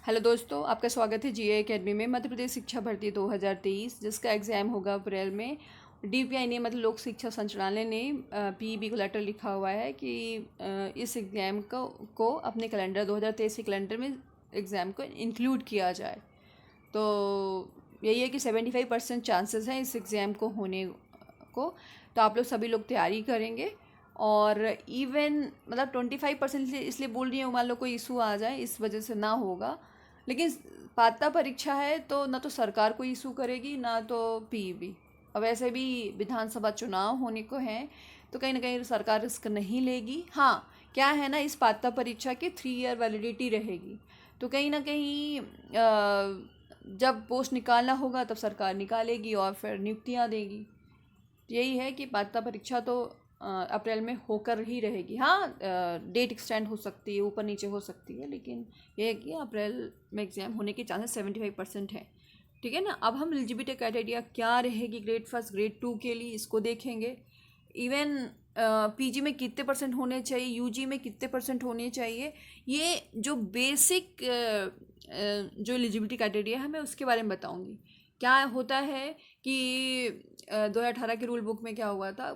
Hello दोस्तों, आपका स्वागत है जीए एकेडमी में। मध्य प्रदेश शिक्षा भर्ती 2023 जिसका एग्ज़ाम होगा अप्रैल में। डीपीआई ने मतलब लोक शिक्षा संचालनालय ने पीईबी को लेटर लिखा हुआ है कि इस एग्ज़ाम को अपने कैलेंडर 2023 के कैलेंडर में एग्ज़ाम को इंक्लूड किया जाए। तो यही है कि 75% चांसेस हैं इस एग्ज़ाम को होने को। तो आप लोग सभी लोग तैयारी करेंगे। और इवन मतलब 25% इसलिए बोल रही हूँ, मान लो कोई इशू आ जाए इस वजह से ना होगा। लेकिन पात्रता परीक्षा है तो ना तो सरकार कोई इशू करेगी ना तो पीईबी। अब ऐसे भी विधानसभा चुनाव होने को हैं तो कहीं ना कहीं सरकार रिस्क नहीं लेगी। हाँ, क्या है ना, इस पात्रता परीक्षा की 3 ईयर वैलिडिटी रहेगी। तो कहीं ना कहीं जब पोस्ट निकालना होगा तब सरकार निकालेगी और फिर नियुक्तियां देगी। यही है कि पात्रता परीक्षा तो अप्रैल में होकर ही रहेगी। हाँ, डेट एक्सटेंड हो सकती है, ऊपर नीचे हो सकती है, लेकिन यह है कि अप्रैल में एग्ज़ाम होने के चांसेस 75% है। ठीक है ना। अब हम एलिजिबिलिटी क्राइटेरिया क्या रहेगी ग्रेड फर्स्ट ग्रेड टू के लिए, इसको देखेंगे। इवन पीजी में कितने परसेंट होने चाहिए, यूजी में कितने परसेंट होने चाहिए, ये जो बेसिक जो एलिजिबिलिटी क्राइटेरिया है मैं उसके बारे में बताऊंगी। क्या होता है कि 2018 के रूल बुक में क्या हुआ था,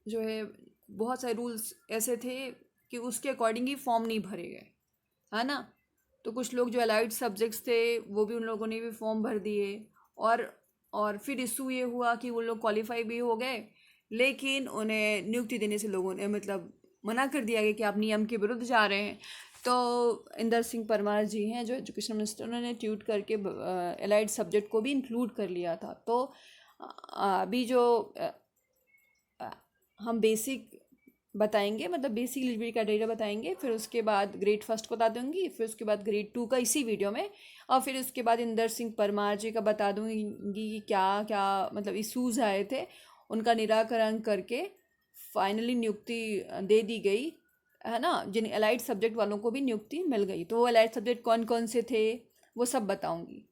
जो है बहुत सारे रूल्स ऐसे थे कि उसके अकॉर्डिंग ही फॉर्म नहीं भरे गए, है ना। तो कुछ लोग जो अलाइड सब्जेक्ट्स थे वो भी, उन लोगों ने भी फॉर्म भर दिए। और और फिर इशू ये हुआ कि वो लोग क्वालिफाई भी हो गए, लेकिन उन्हें नियुक्ति देने से लोगों ने मतलब मना कर दिया गया कि आप नियम के विरुद्ध जा रहे हैं। तो इंदर सिंह परमार जी हैं जो एजुकेशन मिनिस्टर, उन्होंने ट्वीट करके अलाइड सब्जेक्ट को भी इंक्लूड कर लिया था। तो अभी जो हम बेसिक बताएंगे, मतलब बेसिक एलिजिबिलिटी क्राइटेरिया बताएंगे, फिर उसके बाद ग्रेड फर्स्ट को बता दूंगी, फिर उसके बाद ग्रेड टू का इसी वीडियो में, और फिर उसके बाद इंदर सिंह परमार जी का बता दूंगी कि क्या क्या मतलब इशूज़ आए थे, उनका निराकरण करके फाइनली नियुक्ति दे दी गई, है ना। जिन अलाइड सब्जेक्ट वालों को भी नियुक्ति मिल गई। तो वो अलाइड सब्जेक्ट कौन कौन से थे वो सब बताऊँगी।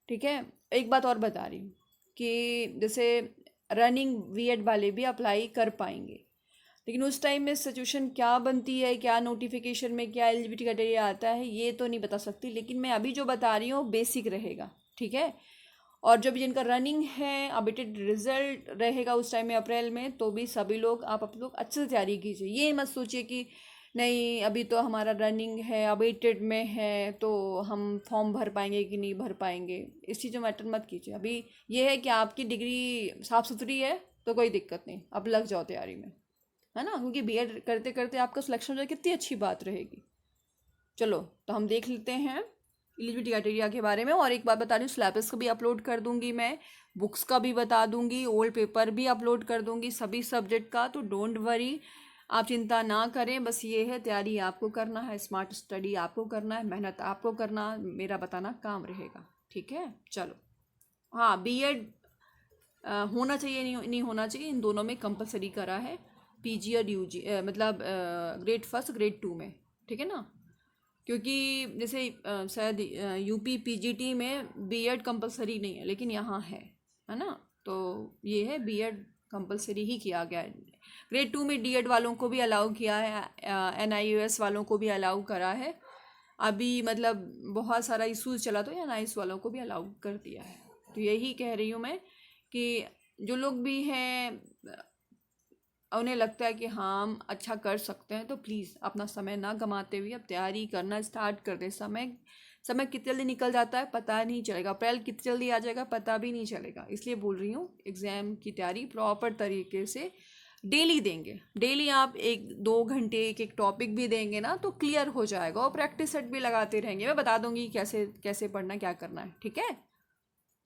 ठीक है। एक बात और बता रही हूँ कि जैसे रनिंग बीएड वाले भी अप्लाई कर पाएंगे, लेकिन उस टाइम में सिचुएशन क्या बनती है, क्या नोटिफिकेशन में क्या एलिजिबिलिटी क्राइटेरिया आता है, ये तो नहीं बता सकती। लेकिन मैं अभी जो बता रही हूँ बेसिक रहेगा, ठीक है। और जब जिनका रनिंग है, अबेटेड रिजल्ट रहेगा उस टाइम में अप्रैल में, तो भी सभी लोग आप लोग अच्छे से तैयारी कीजिए। ये मत सोचिए कि नहीं अभी तो हमारा रनिंग है, अबेटेड में है, तो हम फॉर्म भर पाएंगे कि नहीं भर पाएंगे, इस चीज़ में मैटर मत कीजिए। अभी ये है कि आपकी डिग्री साफ़ सुथरी है तो कोई दिक्कत नहीं, अब लग जाओ तैयारी में, है ना। क्योंकि बीएड करते करते आपका सिलेक्शन हो जाए, कितनी अच्छी बात रहेगी। चलो, तो हम देख लेते हैं एलिजिबिलिटी क्राइटेरिया के बारे में। और एक बात बता रही हूँ, सिलेबस को भी अपलोड कर दूंगी मैं, बुक्स का भी बता दूंगी, ओल्ड पेपर भी अपलोड कर दूंगी सभी सब्जेक्ट का। तो डोंट वरी, आप चिंता ना करें। बस ये है, तैयारी आपको करना है, स्मार्ट स्टडी आपको करना है, मेहनत आपको करना, मेरा बताना काम रहेगा। ठीक है, चलो। हाँ, बीएड होना चाहिए नहीं होना चाहिए, इन दोनों में कंपलसरी करा है, पीजी और यूजी, मतलब ग्रेड फर्स्ट ग्रेड टू में। ठीक है ना। क्योंकि जैसे शायद यूपी पीजीटी में बीएड कंपलसरी नहीं है, लेकिन यहाँ है ना। तो ये है, बीएड कंपलसरी ही किया गया है। ग्रेड टू में डीएड वालों को भी अलाउ किया है, एनआईयूएस वालों को भी अलाउ करा है। अभी मतलब बहुत सारा इशूज़ चला तो एनआईएस वालों को भी अलाउ कर दिया है। तो यही कह रही हूँ मैं कि जो लोग भी हैं उन्हें लगता है कि हाँ हम अच्छा कर सकते हैं, तो प्लीज़ अपना समय ना गंवाते हुए अब तैयारी करना स्टार्ट कर दें। समय समय कितनी जल्दी निकल जाता है पता नहीं चलेगा, अप्रैल कितनी जल्दी आ जाएगा पता भी नहीं चलेगा। इसलिए बोल रही हूँ, एग्ज़ाम की तैयारी प्रॉपर तरीके से डेली देंगे। डेली आप 1-2 घंटे एक एक टॉपिक भी देंगे ना तो क्लियर हो जाएगा। और प्रैक्टिस सेट भी लगाते रहेंगे, मैं बता दूंगी कैसे कैसे पढ़ना, क्या करना है। ठीक है।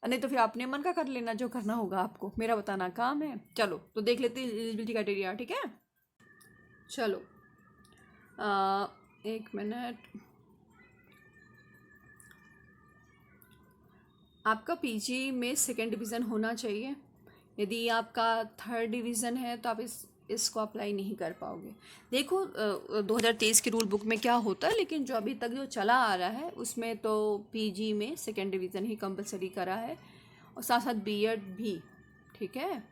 नहीं तो फिर अपने मन का कर लेना, जो करना होगा आपको, मेरा बताना काम है। चलो, तो देख लेते हैं एलिजिबिलिटी क्राइटेरिया। ठीक है, चलो। 1 मिनट। आपका पीजी में सेकेंड डिवीज़न होना चाहिए। यदि आपका थर्ड डिवीज़न है तो आप इसको अप्लाई नहीं कर पाओगे। देखो 2023 के रूल बुक में क्या होता है, लेकिन जो अभी तक जो चला आ रहा है उसमें तो पीजी में सेकेंड डिवीज़न ही कंपलसरी करा है, और साथ साथ बीएड भी। ठीक है।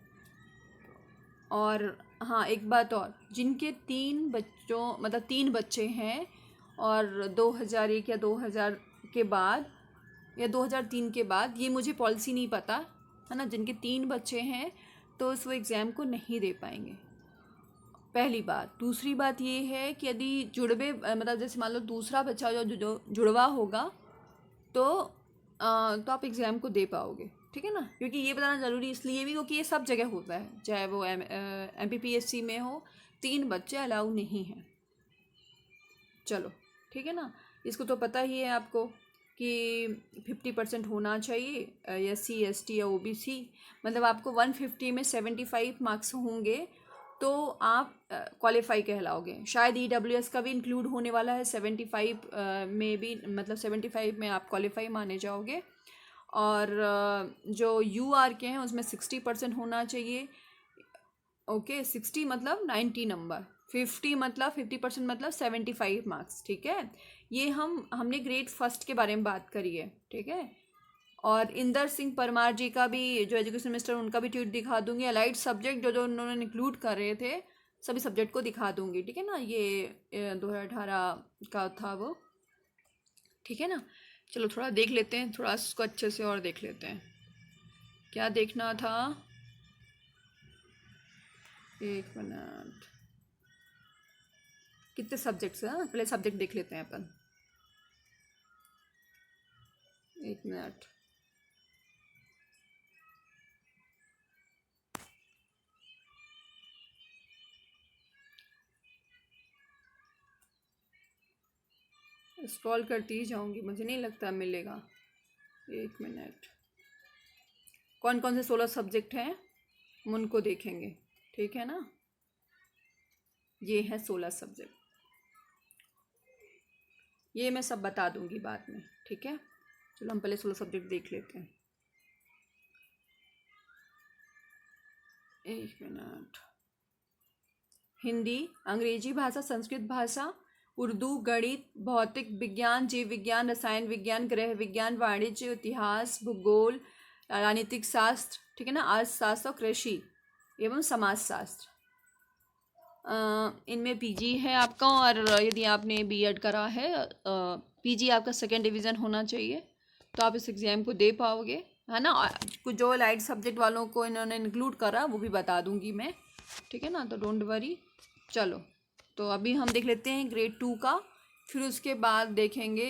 और हाँ, एक बात और, जिनके 3 बच्चे हैं और 2001 या 2000 के बाद या 2003 के बाद, ये मुझे पॉलिसी नहीं पता है ना, जिनके 3 बच्चे हैं तो उस वो एग्ज़ाम को नहीं दे पाएंगे, पहली बात। दूसरी बात ये है कि यदि जुड़वे मतलब जैसे मान लो दूसरा बच्चा जो जुड़वा होगा तो तो आप एग्ज़ाम को दे पाओगे, ठीक है ना। क्योंकि ये बताना ज़रूरी इसलिए भी क्योंकि ये सब जगह होता है, चाहे वो MPPSC में हो, 3 बच्चे अलाउ नहीं हैं। चलो ठीक है ना। इसको तो पता ही है आपको कि 50% होना चाहिए SC ST या OBC, मतलब आपको 150 में 75 मार्क्स होंगे तो आप क्वालिफाई कहलाओगे। शायद EWS का भी इंक्लूड होने वाला है 75 में भी, मतलब 75 में आप क्वालिफाई माने जाओगे। और जो UR के हैं उसमें 60% होना चाहिए। ओके 60 मतलब 90 नंबर, 50 मतलब 50% मतलब 75 मार्क्स, ठीक है। ये हमने ग्रेड फर्स्ट के बारे में बात करी है, ठीक है। और इंदर सिंह परमार जी का भी जो एजुकेशन मिनिस्टर, उनका भी ट्वीट दिखा दूंगी। अलाइड सब्जेक्ट जो जो उन्होंने इंक्लूड कर रहे थे सभी सब्जेक्ट को दिखा दूंगी, ठीक है ना। ये 2018 का था वो, ठीक है ना। चलो थोड़ा देख लेते हैं, थोड़ा इसको अच्छे से और देख लेते हैं क्या देखना था। एक मिनट, कितने सब्जेक्ट्स हैं, पहले सब्जेक्ट देख लेते हैं अपन। एक मिनट, स्क्रॉल करती ही जाऊंगी, मुझे नहीं लगता मिलेगा। एक मिनट, कौन कौन से 16 सब्जेक्ट हैं हम उनको देखेंगे, ठीक है ना। ये है 16 सब्जेक्ट, ये मैं सब बता दूंगी बाद में, ठीक है। चलो हम पहले 16 सब्जेक्ट देख लेते हैं। एक मिनट, हिंदी, अंग्रेजी भाषा, संस्कृत भाषा, उर्दू, गणित, भौतिक विज्ञान, जीव विज्ञान, रसायन विज्ञान, गृह विज्ञान, वाणिज्य, इतिहास, भूगोल, राजनीतिक शास्त्र, ठीक है ना, अर्थशास्त्र और कृषि एवं समाजशास्त्र। इनमें PG है आपका, और यदि आपने B.Ed करा है PG आपका 2nd डिवीज़न होना चाहिए, तो आप इस एग्ज़ाम को दे पाओगे, है ना। कुछ जो लाइट सब्जेक्ट वालों को इन्होंने इंक्लूड करा वो भी बता दूंगी मैं, ठीक है ना, तो डोंट वरी। चलो तो अभी हम देख लेते हैं ग्रेड 2 का, फिर उसके बाद देखेंगे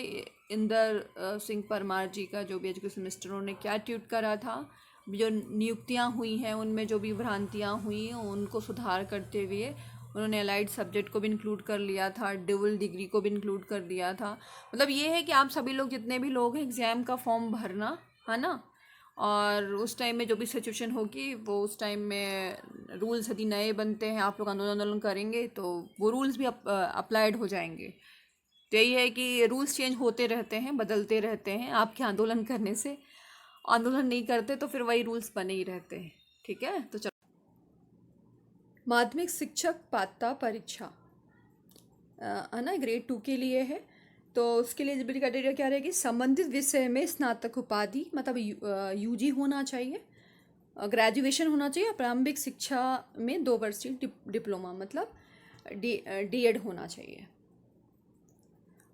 इंदर सिंह परमार जी का जो भी एजुकेशन मिनिस्टर, उन्होंने क्या ट्वीट करा था। जो नियुक्तियां हुई हैं उनमें जो भी भ्रांतियां हुई उनको सुधार करते हुए उन्होंने अलाइड सब्जेक्ट को भी इंक्लूड कर लिया था, डबल डिग्री को भी इंक्लूड कर दिया था। मतलब ये है कि आप सभी लोग जितने भी लोग हैं एग्ज़ाम का फॉर्म भरना, है ना। और उस टाइम में जो भी सिचुएशन होगी वो उस टाइम में रूल्स यदि नए बनते हैं, आप लोग आंदोलन करेंगे तो वो रूल्स भी अप्लाइड हो जाएंगे। तो यही है कि रूल्स चेंज होते रहते हैं, बदलते रहते हैं, आपके आंदोलन करने से। आंदोलन नहीं करते तो फिर वही रूल्स बने ही रहते हैं, ठीक है। तो चलो, माध्यमिक शिक्षक पात्रता परीक्षा है ना, ग्रेड 2 के लिए है। तो उसके लिए एलिजिबिलिटी क्राइटेरिया क्या रहेगी, संबंधित विषय में स्नातक उपाधि मतलब UG होना चाहिए, ग्रेजुएशन होना चाहिए, प्रारंभिक शिक्षा में 2 वर्षीय डिप्लोमा मतलब D.Ed होना चाहिए,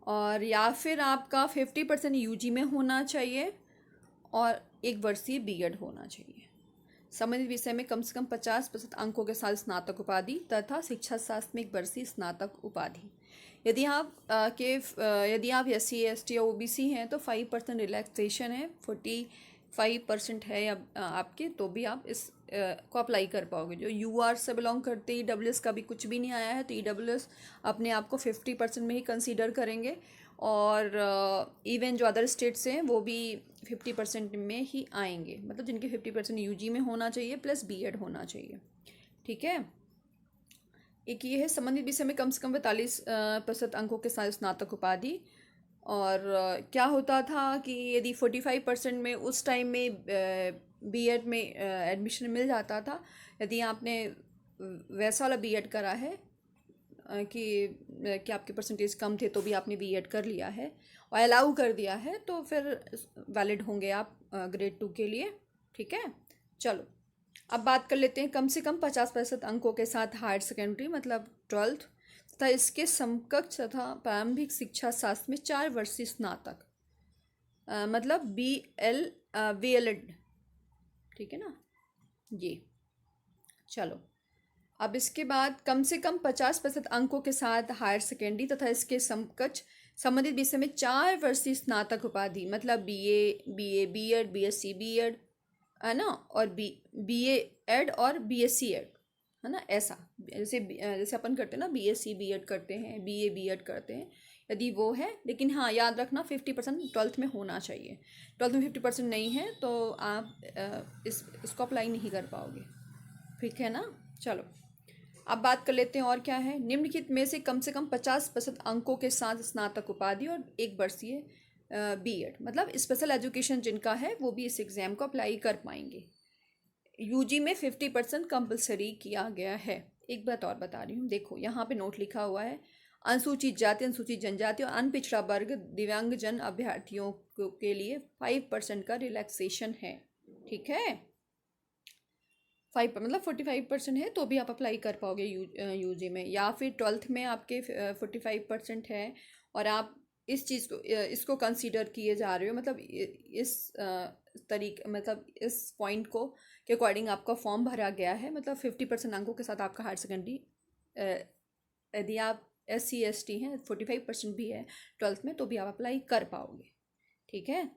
और या फिर आपका 50% UG में होना चाहिए और 1 वर्षीय B.Ed होना चाहिए। संबंधित विषय में कम से कम 50% अंकों के साथ स्नातक उपाधि तथा शिक्षा शास्त्र में 1 वर्षीय स्नातक उपाधि। यदि आप SC ST या OBC हैं तो 5% रिलैक्सेशन है, 45% है या आपके, तो भी आप इस को अप्लाई कर पाओगे। जो UR से बिलोंग करते हैं, EWS का भी कुछ भी नहीं आया है, तो EWS अपने आप को 50% में ही कंसीडर करेंगे, और इवन जो अदर स्टेट्स हैं वो भी 50% में ही आएंगे, मतलब जिनके 50% UG में होना चाहिए प्लस B.Ed होना चाहिए, ठीक है। एक ये है संबंधित विषय में कम से कम 45% अंकों के साथ स्नातक उपाधि। और क्या होता था कि यदि 45% में उस टाइम में B.Ed में एडमिशन मिल जाता था, यदि आपने वैसा वाला B.Ed करा है कि आपके परसेंटेज कम थे तो भी आपने B.Ed कर लिया है और अलाउ कर दिया है, तो फिर वैलिड होंगे आप ग्रेड 2 के लिए, ठीक है। चलो अब बात कर लेते हैं कम से कम 50% अंकों के साथ हायर सेकेंडरी मतलब 12th तथा इसके समकक्ष तथा प्रारंभिक शिक्षा शास्त्र में 4 वर्षीय स्नातक, मतलब VLED, ठीक है ना ये। चलो, अब इसके बाद कम से कम 50% अंकों के साथ हायर सेकेंडरी तथा इसके समकक्ष संबंधित विषय में 4 वर्षीय स्नातक उपाधि, मतलब BA BEd BSc BEd, है ना, और BA एड और BSc एड, है ना, ऐसा। जैसे अपन करते हैं ना, BSc BEd करते हैं, BA BEd करते हैं, यदि वो है। लेकिन हाँ, याद रखना 50% ट्वेल्थ में होना चाहिए। ट्वेल्थ में 50% नहीं है तो आप इसको अप्लाई नहीं कर पाओगे, ठीक है ना। चलो, अब बात कर लेते हैं और क्या है। निम्नलिखित में से कम 50% अंकों के साथ स्नातक उपाधि और 1 वर्षीय BEd, मतलब स्पेशल एजुकेशन जिनका है वो भी इस एग्ज़ाम को अप्लाई कर पाएंगे। UG में 50% कंपलसरी किया गया है। एक बात और बता रही हूँ, देखो यहाँ पे नोट लिखा हुआ है, अनुसूचित जाति, अनुसूचित जनजाति और अनपिछड़ा वर्ग दिव्यांगजन अभ्यर्थियों के लिए 5% का रिलैक्सेशन है, ठीक है। 5 मतलब 45% है तो भी आप अप्लाई कर पाओगे UG में, या फिर ट्वेल्थ में आपके 45% है और आप इस चीज़ को इसको कंसीडर किए जा रहे हो, मतलब इस तरीके, मतलब इस पॉइंट को के अकॉर्डिंग आपका फॉर्म भरा गया है, मतलब 50% अंकों के साथ आपका हायर सेकेंडरी, यदि आप SC ST हैं, 45% भी है ट्वेल्थ में तो भी आप अप्लाई कर पाओगे, ठीक है।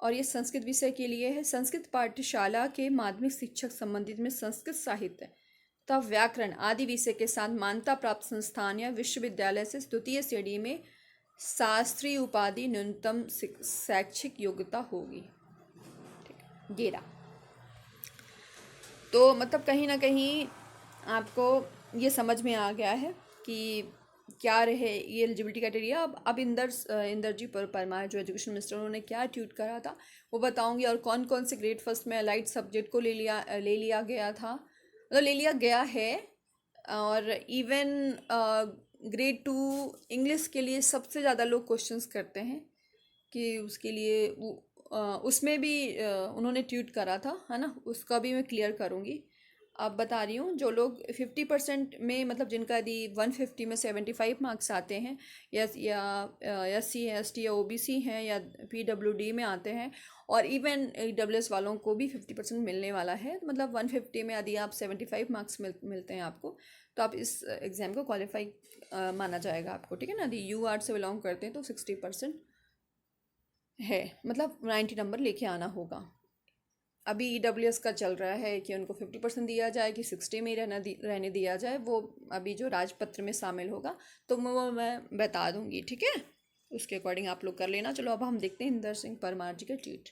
और ये संस्कृत विषय के लिए है। संस्कृत पाठशाला के माध्यमिक शिक्षक संबंधित में संस्कृत साहित्य तथा व्याकरण आदि विषय के साथ मान्यता प्राप्त संस्थान या विश्वविद्यालय से द्वितीय श्रेणी में शास्त्रीय उपाधि न्यूनतम शैक्षिक योग्यता होगी, ठीक, गेरा। तो मतलब कहीं ना कहीं आपको ये समझ में आ गया है कि क्या रहे ये एलिजिबिलिटी क्राइटेरिया। अब इंदरजीत परमार जो एजुकेशन मिनिस्टर, उन्होंने क्या ट्वीट करा था वो बताऊंगी, और कौन कौन से ग्रेड फर्स्ट में अलाइड सब्जेक्ट को ले लिया गया था, मतलब ले लिया गया है। और इवन ग्रेड 2 इंग्लिश के लिए सबसे ज़्यादा लोग क्वेश्चंस करते हैं कि उसके लिए उसमें भी उन्होंने ट्वीट करा था, है ना, उसका भी मैं क्लियर करूँगी। अब बता रही हूँ, जो लोग 50% में, मतलब जिनका यदि 150 में 75 मार्क्स आते हैं, या SC ST या OBC हैं या PWD में आते हैं, और इवन EWS वालों को भी 50% मिलने वाला है, मतलब 150 में यदि आप 75 मार्क्स मिलते हैं आपको, तो आप इस एग्ज़ाम को क्वालिफाई माना जाएगा आपको, ठीक है ना। यदि U आर्ट से बिलोंग करते हैं तो 60% है, मतलब 90 नंबर लेके आना होगा। अभी EWS का चल रहा है कि उनको 50% दिया जाए कि 60 में ही रहने दिया जाए, वो अभी जो राजपत्र में शामिल होगा तो वो मैं बता दूंगी, ठीक है, उसके अकॉर्डिंग आप लोग कर लेना। चलो, अब हम देखते हैं इंदर सिंह परमार जी का ट्वीट।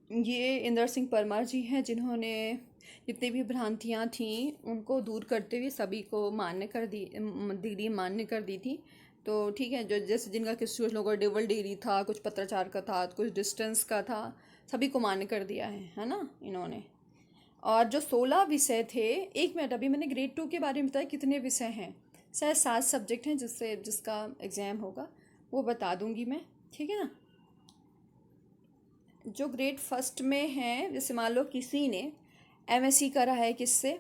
ये इंदर सिंह परमार जी हैं जिन्होंने जितनी भी भ्रांतियाँ थीं उनको दूर करते हुए सभी को मान्य कर दी, डिग्री मान्य कर दी थी। तो ठीक है, जो जैसे जिनका कुछ लोगों का डबल डिग्री था, कुछ पत्राचार का था, कुछ डिस्टेंस का था, सभी को मान्य कर दिया है ना इन्होंने। और जो 16 विषय थे, 1 मिनट, अभी मैंने ग्रेड 2 के बारे में बताया कितने विषय हैं, शायद 7 सब्जेक्ट हैं जिसका एग्ज़ाम होगा, वो बता दूंगी मैं, ठीक है ना। जो ग्रेड फर्स्ट में है, जैसे मान लो किसी ने MSc करा है, किससे,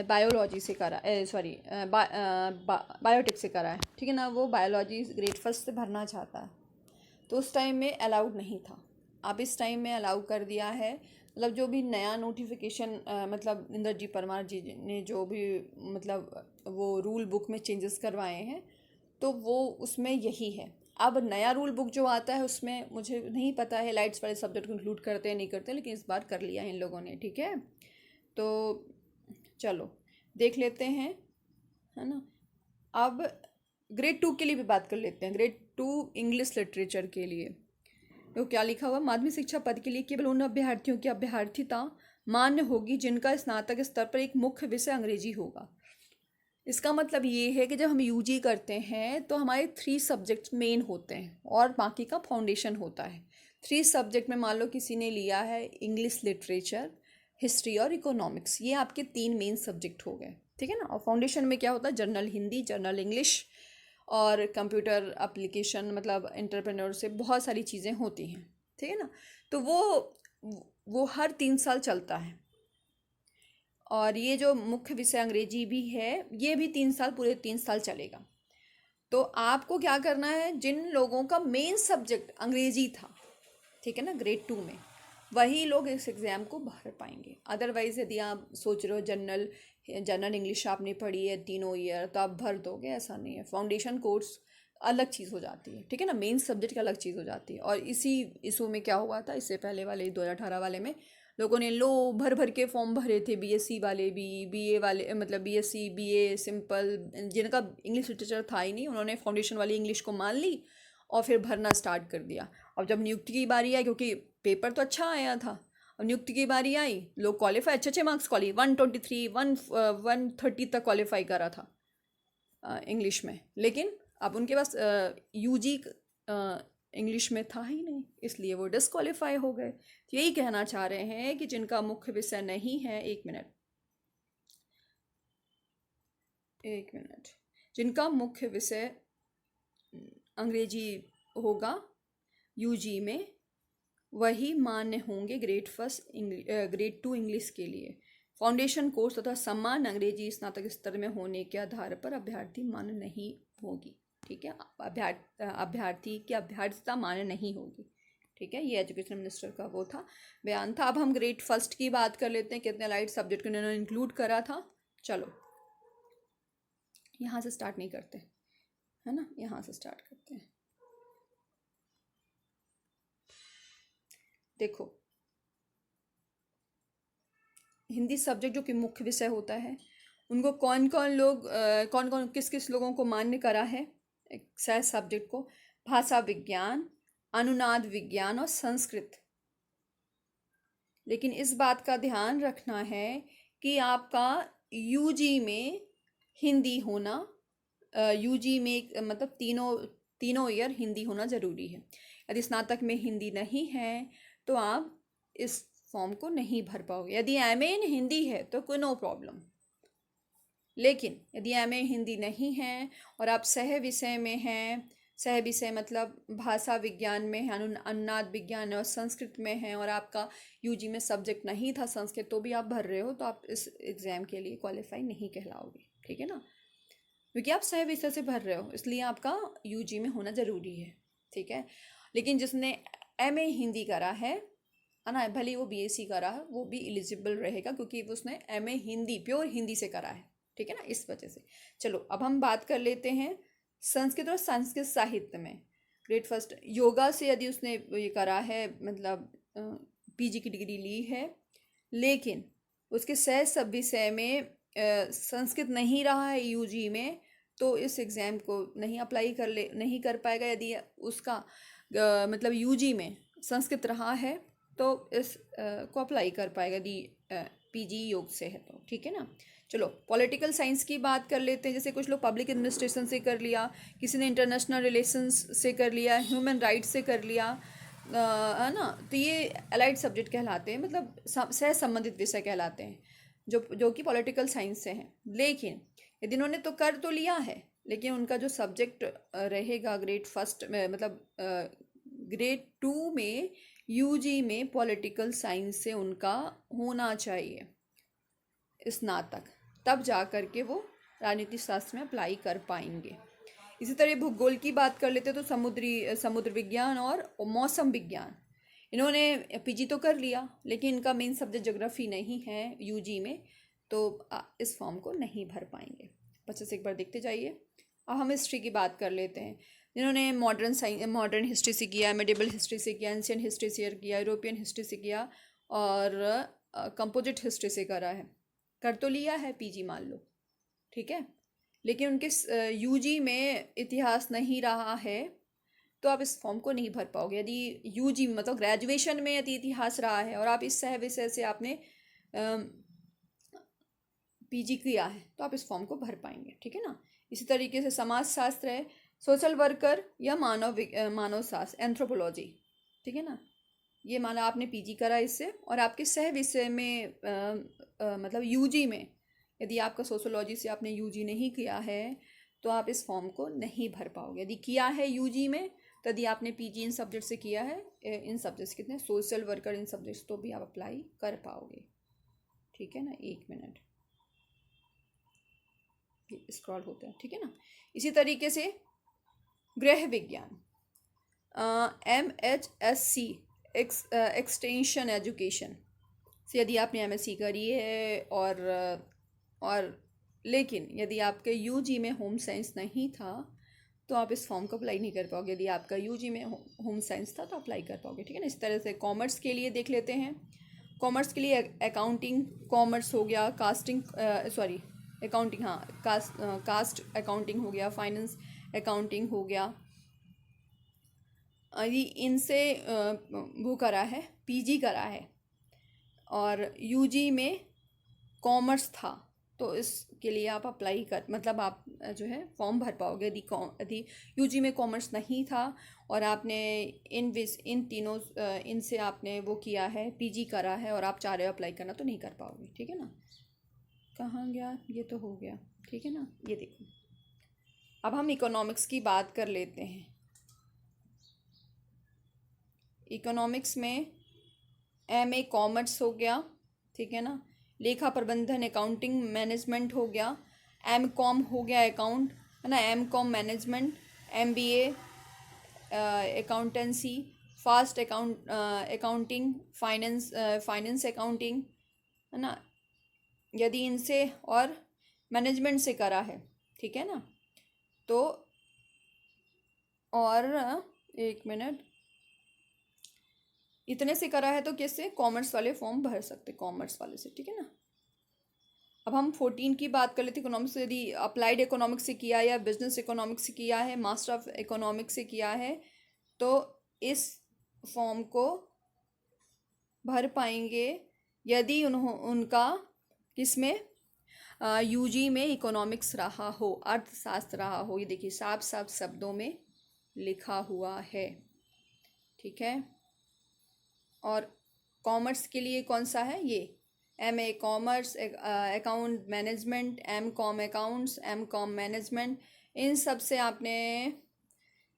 बायोलॉजी से करा, सॉरी बायोटेक से करा है, ठीक है ना, वो बायोलॉजी ग्रेड फर्स्ट से भरना चाहता है, तो उस टाइम में अलाउड नहीं था। अब इस टाइम में अलाउ कर दिया है, मतलब जो भी नया नोटिफिकेशन, मतलब इंदरजीत परमार जी ने जो भी मतलब वो रूल बुक में चेंजेस करवाए हैं, तो वो उसमें यही है। अब नया रूल बुक जो आता है उसमें मुझे नहीं पता है लाइट्स वाले सब्जेक्ट को इंक्लूड करते हैं नहीं करते, लेकिन इस बार कर लिया है इन लोगों ने, ठीक है। तो चलो देख लेते हैं, है ना। अब ग्रेड 2 के लिए भी बात कर लेते हैं। ग्रेड 2 इंग्लिश लिटरेचर के लिए तो क्या लिखा हुआ, माध्यमिक शिक्षा पद के लिए केवल उन अभ्यर्थियों की अभ्यर्थिता मान्य होगी जिनका स्नातक स्तर पर एक मुख्य विषय अंग्रेजी होगा। इसका मतलब ये है कि जब हम UG करते हैं तो हमारे 3 सब्जेक्ट मेन होते हैं और बाकी का फाउंडेशन होता है। 3 सब्जेक्ट में मान लो किसी ने लिया है इंग्लिश लिटरेचर, हिस्ट्री और इकोनॉमिक्स, ये आपके 3 मेन सब्जेक्ट हो गए, ठीक है ना। और फाउंडेशन में क्या होता है, जनरल हिंदी, जनरल इंग्लिश और कंप्यूटर एप्लीकेशन, मतलब एंटरप्रेन्योर से बहुत सारी चीज़ें होती हैं, ठीक है ना। तो वो हर 3 साल चलता है। और ये जो मुख्य विषय अंग्रेजी भी है, ये भी 3 साल, पूरे 3 साल चलेगा। तो आपको क्या करना है, जिन लोगों का मेन सब्जेक्ट अंग्रेजी था, ठीक है ना, ग्रेड 2 में, वही लोग इस एग्ज़ाम को भर पाएंगे। अदरवाइज़ यदि आप सोच रहे हो जनरल इंग्लिश आपने पढ़ी है तीनों ईयर तो आप भर दोगे, ऐसा नहीं है। फाउंडेशन कोर्स अलग चीज़ हो जाती है, ठीक है ना, मेन सब्जेक्ट अलग चीज़ हो जाती है। और इसी इशू में क्या हुआ था, इससे पहले वाले 2018 वाले में लोगों ने लो भर भर के फॉर्म भरे थे, बीएससी वाले भी, बीए वाले, मतलब बीएससी बीए सिंपल, जिनका इंग्लिश लिटरेचर था ही नहीं, उन्होंने फाउंडेशन वाली इंग्लिश को मान ली और फिर भरना स्टार्ट कर दिया। और जब नियुक्ति की बारी आई, क्योंकि पेपर तो अच्छा आया था, और नियुक्ति की बारी आई, लोग क्वालिफाई, अच्छे अच्छे मार्क्स 123 130 तक क्वालिफाई करा था इंग्लिश में, लेकिन अब उनके पास यूजी इंग्लिश में था ही नहीं, इसलिए वो डिस्क्वालीफाई हो गए। तो यही कहना चाह रहे हैं कि जिनका मुख्य विषय नहीं है, एक मिनट, जिनका मुख्य विषय अंग्रेजी होगा यूजी में, वही मान्य होंगे ग्रेड 2 इंग्लिश के लिए। फाउंडेशन कोर्स तथा समान अंग्रेजी स्नातक स्तर में होने के आधार पर अभ्यर्थी मान्य नहीं होगी, ठीक है। अभ्यर्थी की अभ्यर्थता मान्य नहीं होगी, ठीक है। ये एजुकेशन मिनिस्टर का वो था, बयान था। अब हम ग्रेड 1 की बात कर लेते हैं, कितने लाइट सब्जेक्ट को इन्होंने इंक्लूड करा था। चलो यहाँ से स्टार्ट नहीं करते, है ना, यहाँ से स्टार्ट करते हैं। देखो, हिंदी सब्जेक्ट जो कि मुख्य विषय होता है, उनको कौन कौन किस किस लोगों को मान्य करा है सह सब्जेक्ट को, भाषा विज्ञान, अनुनाद विज्ञान और संस्कृत। लेकिन इस बात का ध्यान रखना है कि आपका यूजी में हिंदी होना, यूजी में मतलब तीनों ईयर हिंदी होना ज़रूरी है। यदि स्नातक में हिंदी नहीं है तो आप इस फॉर्म को नहीं भर पाओगे। यदि एमए इन हिंदी है तो कोई नो प्रॉब्लम, लेकिन यदि एमए हिंदी नहीं है और आप सह विषय में हैं, सह विषय मतलब भाषा विज्ञान में है, अनुनाद विज्ञान और संस्कृत में है, और आपका यूजी में सब्जेक्ट नहीं था संस्कृत, तो भी आप भर रहे हो, तो आप इस एग्ज़ाम के लिए क्वालिफाई नहीं कहलाओगे, ठीक है ना, क्योंकि आप सह विषय से भर रहे हो, इसलिए आपका यूजी में होना ज़रूरी है, ठीक है। लेकिन जिसने एमए हिंदी करा है ना, भले वो बीएससी करा है, वो भी एलिजिबल रहेगा, क्योंकि उसने एमए हिंदी प्योर हिंदी से करा है, ठीक है ना, इस वजह से। चलो अब हम बात कर लेते हैं संस्कृत और संस्कृत साहित्य में। ग्रेड 1 योगा से यदि उसने ये करा है, मतलब पीजी की डिग्री ली है, लेकिन उसके सह सब विषय में संस्कृत नहीं रहा है यूजी में, तो इस एग्ज़ाम को नहीं कर पाएगा। यदि उसका मतलब यूजी में संस्कृत रहा है तो इस को अप्लाई कर पाएगा यदि पीजी योग से है तो, ठीक है ना। चलो पॉलिटिकल साइंस की बात कर लेते हैं। जैसे कुछ लोग पब्लिक एडमिनिस्ट्रेशन से कर लिया, किसी ने इंटरनेशनल रिलेशंस से कर लिया, ह्यूमन राइट्स से कर लिया, है ना, तो ये अलाइड सब्जेक्ट कहलाते हैं, मतलब सह संबंधित विषय कहलाते हैं, जो कि पॉलिटिकल साइंस से हैं। लेकिन यदि इन्होंने तो कर तो लिया है, लेकिन उनका जो सब्जेक्ट रहेगा ग्रेड 1 में, मतलब ग्रेड 2 में यूजी में पॉलिटिकल साइंस से उनका होना चाहिए स्नातक, तब जा कर के वो राजनीति शास्त्र में अप्लाई कर पाएंगे। इसी तरह भूगोल की बात कर लेते तो समुद्र विज्ञान और मौसम विज्ञान, इन्होंने पीजी तो कर लिया, लेकिन इनका मेन सब्जेक्ट ज्योग्राफी नहीं है यूजी में, तो इस फॉर्म को नहीं भर पाएंगे। बच्चे से एक बार देखते जाइए। अब हम हिस्ट्री की बात कर लेते हैं। जिन्होंने मॉडर्न हिस्ट्री से किया, मेडिवल हिस्ट्री से किया, एंशियंट हिस्ट्री से किया, यूरोपियन हिस्ट्री से किया और कंपोजिट हिस्ट्री से करा है, कर तो लिया है पीजी मान लो, ठीक है, लेकिन उनके यूजी में इतिहास नहीं रहा है, तो आप इस फॉर्म को नहीं भर पाओगे। यदि यूजी मतलब ग्रेजुएशन में यदि इतिहास रहा है और आप इस सह विषय से आपने पीजी किया है, तो आप इस फॉर्म को भर पाएंगे, ठीक है ना। इसी तरीके से समाज शास्त्र है, सोशल वर्कर या मानव शास्त्र, एंथ्रोपोलॉजी, ठीक है ना, ये माना आपने पीजी करा इससे, और आपके सह विषय में मतलब यूजी में यदि आपका सोशोलॉजी से आपने यूजी नहीं किया है, तो आप इस फॉर्म को नहीं भर पाओगे। यदि किया है यूजी में, तो यदि आपने पीजी इन सब्जेक्ट से किया है, इन सब्जेक्ट्स कितने, सोशल वर्कर इन सब्जेक्ट्स, तो भी आप अप्लाई कर पाओगे, ठीक है ना। एक मिनट स्क्रॉल होता है, ठीक है ना। इसी तरीके से गृह विज्ञान, MHSC, एक्सटेंशन एजुकेशन से यदि आपने MSc करी है और लेकिन यदि आपके यूजी में होम साइंस नहीं था तो आप इस फॉर्म को अप्लाई नहीं कर पाओगे। यदि आपका यूजी में होम साइंस था तो अप्लाई कर पाओगे, ठीक है ना। इस तरह से कॉमर्स के लिए देख लेते हैं। कॉमर्स के लिए अकाउंटिंग कॉमर्स हो गया, कास्टिंग सॉरी अकाउंटिंग, हाँ कास्ट अकाउंटिंग हो गया, फाइनेंस अकाउंटिंग हो गया। ये इनसे वो करा है, पीजी करा है और यूजी में कॉमर्स था तो इसके लिए आप अप्लाई कर मतलब आप जो है फॉर्म भर पाओगे। यदि यूजी में कॉमर्स नहीं था और आपने इन तीनों इनसे आपने वो किया है, पीजी करा है और आप चाह रहे हो अप्लाई करना तो नहीं कर पाओगे, ठीक है ना। कहाँ गया, ये तो हो गया, ठीक है ना। ये देखो, अब हम इकोनॉमिक्स की बात कर लेते हैं। इकोनॉमिक्स में MA कॉमर्स हो गया, ठीक है ना। लेखा प्रबंधन अकाउंटिंग मैनेजमेंट हो गया, MCOM हो गया अकाउंट, है ना, MCOM management, MBA accountancy, fast accounting, finance accounting, है ना। यदि इनसे और मैनेजमेंट से करा है, ठीक है ना, तो और एक मिनट, इतने से करा है तो किससे, कॉमर्स वाले फॉर्म भर सकते, कॉमर्स वाले से, ठीक है ना। अब हम 14 की बात कर लेते हैं इकोनॉमिक्स। यदि अप्लाइड इकोनॉमिक्स से किया या बिजनेस इकोनॉमिक्स से किया है, मास्टर ऑफ इकोनॉमिक्स से किया है तो इस फॉर्म को भर पाएंगे यदि उनका किसमें यूजी में इकोनॉमिक्स रहा हो, अर्थशास्त्र रहा हो। ये देखिए साफ साफ शब्दों में लिखा हुआ है, ठीक है। और कॉमर्स के लिए कौन सा है, ये MA commerce, account management, MCOM accounts, MCOM management, इन सब से आपने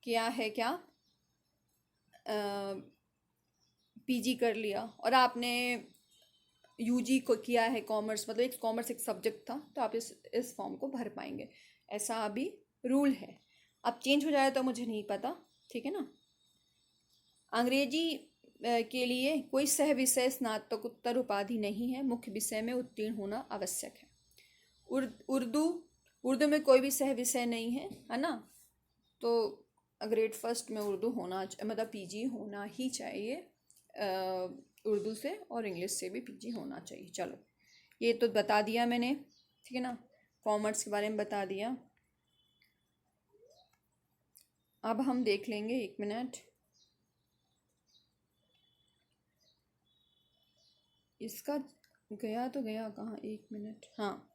किया है क्या, पीजी कर लिया और आपने यूजी को किया है कॉमर्स, मतलब एक कॉमर्स एक सब्जेक्ट था तो आप इस फॉर्म को भर पाएंगे। ऐसा अभी रूल है, अब चेंज हो जाए तो मुझे नहीं पता, ठीक है ना। अंग्रेजी के लिए कोई सह विषय स्नातकोत्तर उपाधि नहीं है, मुख्य विषय में उत्तीर्ण होना आवश्यक है। उर्दू में कोई भी सह विषय नहीं है ना, तो ग्रेड फर्स्ट में उर्दू होना मतलब पीजी होना ही चाहिए, उर्दू से और इंग्लिश से भी पीजी होना चाहिए। चलो ये तो बता दिया मैंने, ठीक है ना, कॉमर्स के बारे में बता दिया। अब हम देख लेंगे, एक मिनट, इसका गया तो गया कहाँ, एक मिनट, हाँ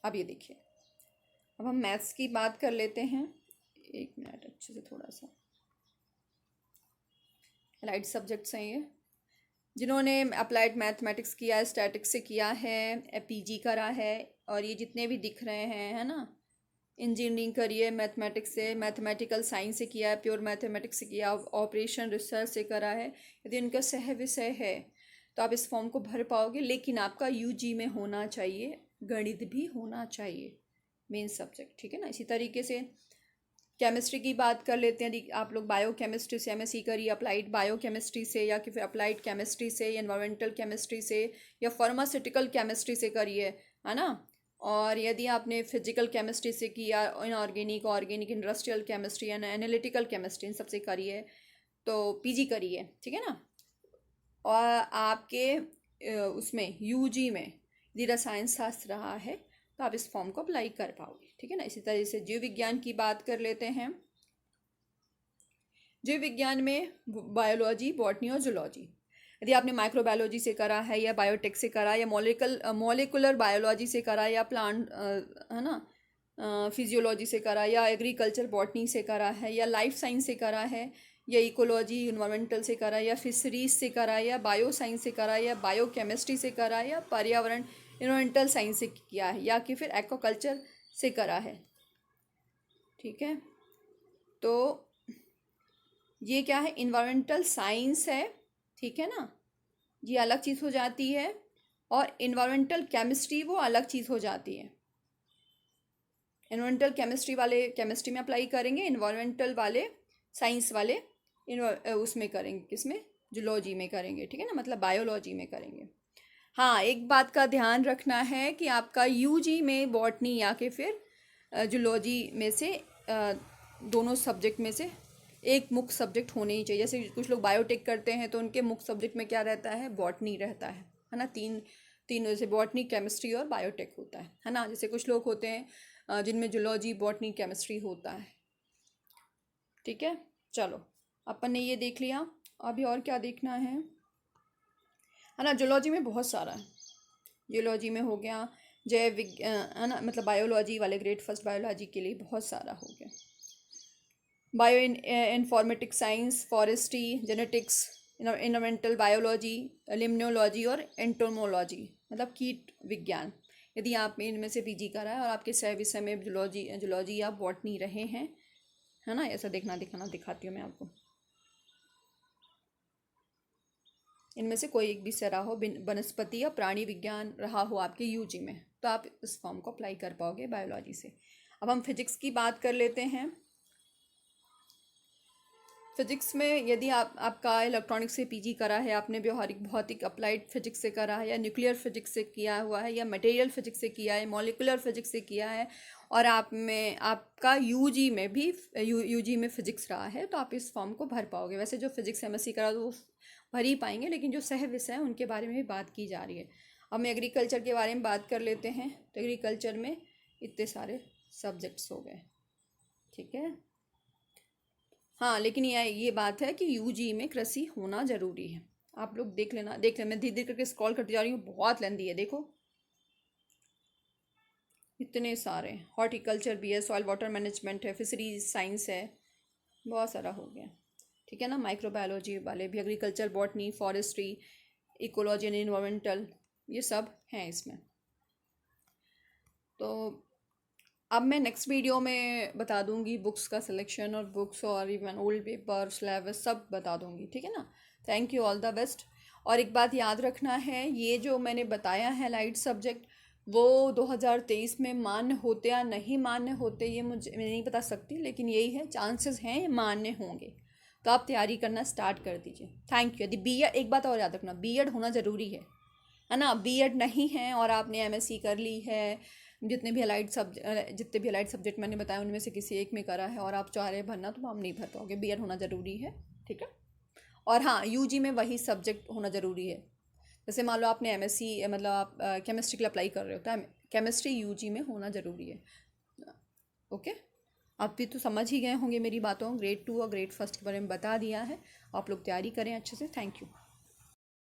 अब ये देखिए, अब हम मैथ्स की बात कर लेते हैं। एक मिनट, अच्छे से थोड़ा सा लाइट सब्जेक्ट्स हैं ये। जिन्होंने अप्लाइड मैथमेटिक्स किया है, स्टैटिक्स से किया है, पीजी करा है, और ये जितने भी दिख रहे हैं, है ना, इंजीनियरिंग करी है मैथमेटिक्स से, मैथमेटिकल साइंस से किया है, प्योर मैथमेटिक्स से किया, ऑपरेशन रिसर्च से करा है, यदि उनका सह विषय है तो आप इस फॉर्म को भर पाओगे। लेकिन आपका यूजी में होना चाहिए, गणित भी होना चाहिए मेन सब्जेक्ट, ठीक है ना। इसी तरीके से केमिस्ट्री की बात कर लेते हैं। यदि आप लोग बायो केमिस्ट्री से MSc करिए, अप्लाइड बायो केमिस्ट्री से, या कि फिर अप्लाइड केमिस्ट्री से, एनवायरमेंटल केमिस्ट्री से, या फार्मास्यूटिकल केमिस्ट्री से करिए, है ना। और यदि आपने फिजिकल केमिस्ट्री से किया, inorganic, organic, industrial chemistry and analytical chemistry, इन सबसे करिए तो पीजी करिए, ठीक है ना। और आपके उसमें यूजी में यदि रसायन शास्त्र रहा है तो आप इस फॉर्म को अप्लाई कर पाओगे, ठीक है ना। इसी तरह से जीव विज्ञान की बात कर लेते हैं। जीव विज्ञान में बायोलॉजी, बॉटनी और जूलॉजी। यदि आपने माइक्रोबायोलॉजी से करा है, या बायोटेक से करा, या मॉलिकुलर बायोलॉजी से करा, या प्लांट है ना फिजियोलॉजी से करा, या एग्रीकल्चर बॉटनी से करा है, या लाइफ साइंस से करा है, या इकोलॉजी इन्वायरमेंटल से करा, या फिशरीज से करा, या बायो साइंस से करा, या बायो केमिस्ट्री से करा, या पर्यावरण इन्वायरमेंटल साइंस से किया है, या कि फिर एक्वाकल्चर से करा है, ठीक है। तो ये क्या है, इन्वायरमेंटल साइंस है, ठीक है ना, ये अलग चीज़ हो जाती है, और इन्वायरमेंटल केमिस्ट्री वो अलग चीज़ हो जाती है एनवायरमेंटल केमिस्ट्री वाले केमिस्ट्री में अप्लाई करेंगे, इन्वायरमेंटल वाले साइंस वाले उसमें करेंगे, किसमें, जूलॉजी में करेंगे, ठीक है ना, मतलब बायोलॉजी में करेंगे। हाँ, एक बात का ध्यान रखना है कि आपका यूजी में बॉटनी या कि फिर जूलॉजी में से दोनों सब्जेक्ट में से एक मुख्य सब्जेक्ट होने ही चाहिए। जैसे कुछ लोग बायोटेक करते हैं तो उनके मुख्य सब्जेक्ट में क्या रहता है, बॉटनी रहता है ना, तीन तीन जैसे बॉटनी, केमिस्ट्री और बायोटेक होता है ना। जैसे कुछ लोग होते हैं जिनमें जूलॉजी, बॉटनी, केमिस्ट्री होता है, ठीक है। चलो, अपन ने ये देख लिया, अभी और क्या देखना है ना। जूलॉजी में बहुत सारा है, जूलॉजी में हो गया जैव विज्ञान है ना, मतलब बायोलॉजी वाले ग्रेड फर्स्ट बायोलॉजी के लिए बहुत सारा हो गया। Bio informatics science, forestry, genetics, environmental biology, limnology और एंटोमोलॉजी मतलब कीट विज्ञान। यदि आप इनमें से पीजी करा है और आपके सह विषय में जूलॉजी या बॉटनी रहे हैं, है ना, ऐसा दिखाती हूँ मैं आपको। इनमें से कोई एक विषय रहा हो, वनस्पति या प्राणी विज्ञान रहा हो आपके यूजी में, तो आप इस फॉर्म को अप्लाई कर पाओगे बायोलॉजी से। अब हम फिजिक्स की बात कर लेते हैं। फिजिक्स में यदि आपका इलेक्ट्रॉनिक्स से पीजी करा है, आपने व्यवहारिक भौतिक अप्लाइड फिजिक्स से करा है, या न्यूक्लियर फिजिक्स से किया हुआ है, या मटेरियल फिजिक्स से किया है, मॉलिकुलर फिजिक्स से किया है, और आपका यूजी में भी यूजी में फिजिक्स रहा है, तो आप इस फॉर्म को भर पाओगे। वैसे जो फिजिक्स एमएससी करा तो वो भर ही पाएंगे, लेकिन जो सह विषय है उनके बारे में भी बात की जा रही है। अब हम एग्रीकल्चर के बारे में बात कर लेते हैं। तो एग्रीकल्चर में इतने सारे सब्जेक्ट्स हो गए, ठीक है। हाँ, लेकिन ये बात है कि यूजी में कृषि होना ज़रूरी है। आप लोग देख लेना, मैं धीरे धीरे करके स्क्रॉल करती जा रही हूँ, बहुत लेंदी है, देखो इतने सारे। हॉर्टिकल्चर भी है, सॉइल वाटर मैनेजमेंट है, फिशरीज साइंस है, बहुत सारा हो गया, ठीक है ना। माइक्रोबायोलॉजी वाले भी, agriculture, botany, forestry, ecology and environmental, ये सब हैं इसमें। तो अब मैं नेक्स्ट वीडियो में बता दूंगी बुक्स का सिलेक्शन और बुक्स और इवन ओल्ड पेपर, सिलेबस सब बता दूंगी, ठीक है ना। Thank you, all the best. और एक बात याद रखना है, ये जो मैंने बताया है लाइट सब्जेक्ट, वो 2023 में मान्य होते या नहीं मान्य होते ये मैं नहीं बता सकती, लेकिन यही है, चांसेस हैं मान्य होंगे, तो आप तैयारी करना स्टार्ट कर दीजिए। Thank you. यदि बीएड, एक बात और याद रखना, बीएड होना ज़रूरी है ना। बीएड नहीं है और आपने एमएससी कर ली है, जितने भी अलाइड सब्जेक्ट मैंने बताया उनमें से किसी एक में करा है, और आप चाह रहे भरना, तो आप नहीं भर पाओगे। बीएड होना ज़रूरी है, ठीक है। और हाँ, यूजी में वही सब्जेक्ट होना ज़रूरी है। जैसे मान लो आपने एमएससी, मतलब आप केमिस्ट्री के लिए अप्लाई कर रहे हो, तो केमिस्ट्री यूजी में होना ज़रूरी है, ओके। आप भी तो समझ ही गए होंगे मेरी बातों, ग्रेड 2 और ग्रेड फर्स्ट के बारे में बता दिया है। आप लोग तैयारी करें अच्छे से। Thank you.